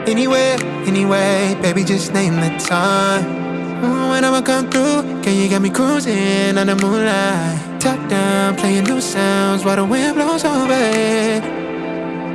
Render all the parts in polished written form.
Anywhere, anyway, baby, just name the time. When I'ma come through, girl, you got me cruising under moonlight. Top down, playing new sounds while the wind blows over it.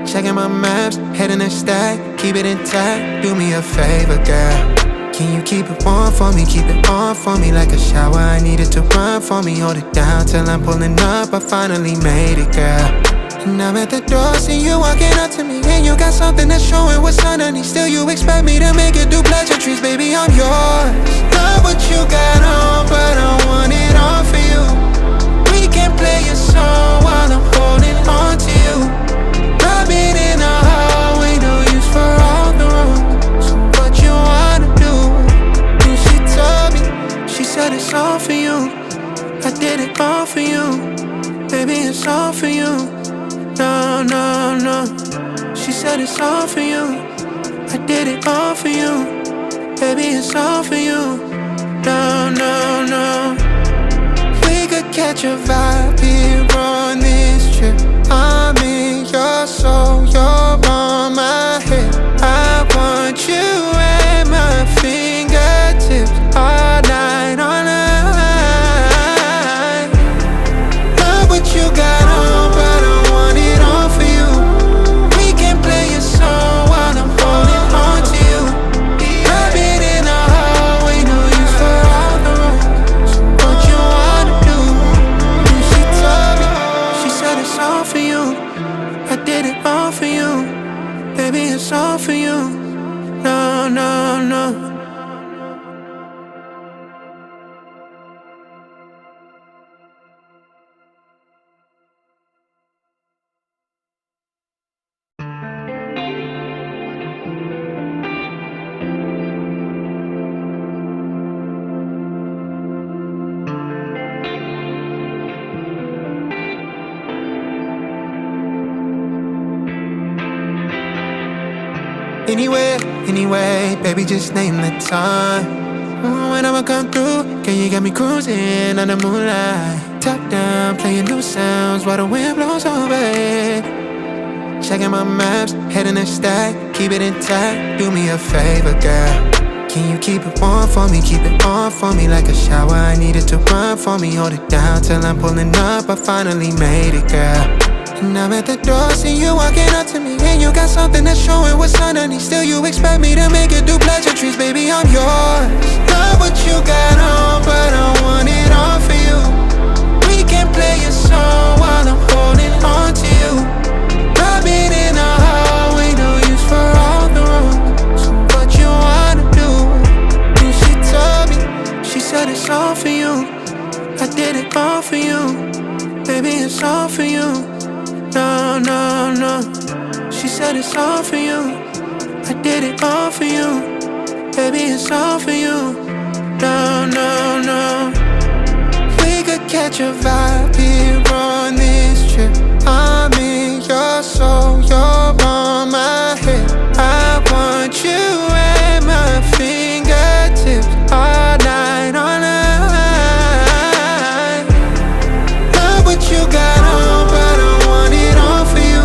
Checking my maps, heading the stack, keep it intact. Do me a favor, girl. Can you keep it warm for me, keep it on for me like a shower? I need it to run for me, hold it down till I'm pulling up. I finally made it, girl. And I'm at the door, see you walking up to me, and you got something that's showing what's underneath. Still you expect me to make it do pleasantries, baby, I'm yours. Love what you got on, but I want it all for you. We can play a song while I'm holding on to you. Rubbing in the hallway, no use for all the room. So what you wanna do? And she told me, she said it's all for you. I did it all for you. Baby, it's all for you. No, no, no. She said it's all for you. I did it all for you. Baby, it's all for you. No, no, no. We could catch a vibe here on this trip. I'm in your soul, you're on my head. I want you at my fingertips all night, all night. Love what you got on, but I want it all for you. We can play a song while I'm holding on to you. Rubbing in the hallway, no use for all the room. So what you wanna do? And she told me, she said it's all for you. I did it all for you. Baby, it's all for you. No, no, no. Anywhere, anyway, baby, just name the time. When I'ma come through, girl, you got me cruising under moonlight. Top down, playing new sounds while the wind blows over it. Checking my maps, heading the stack, keep it intact. Do me a favor, girl. Can you keep it warm for me, keep it on for me like a shower? I need it to run for me, hold it down till I'm pulling up. I finally made it, girl. And I'm at the door, see you walking up to me, and you got something that's showing what's underneath. Still you expect me to make it do pleasantries, baby, I'm yours. Love what you got on, but I want it all for you. We can play a song while I'm holding on to you. Rubbing in the hallway, no use for all the room. So what you wanna do? And she told me, she said it's all for you. I did it all for you. Baby, it's all for you. No, no, no. She said it's all for you. I did it all for you. Baby, it's all for you. No, no, no. We could catch a vibe here on this trip. I'm in your soul, you're on my head. I want you at my fingertips all night, all night. Love what you got on, but I want it all for you.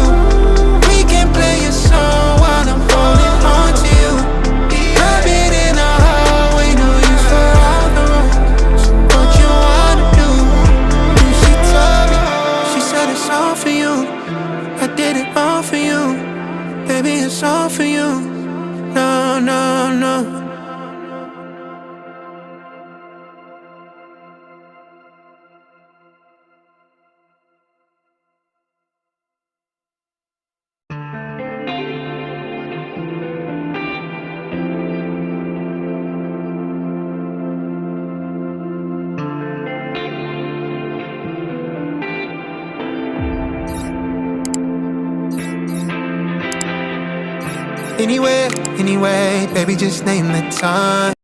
We can play a song while I'm holding on to you. Rubbing in the hallway, no use for all the room. So what you wanna do? And she told me, she said it's all for you. I did it all for you. Baby, it's all for you. No, no, no. Anywhere, anyway, baby, just name the time.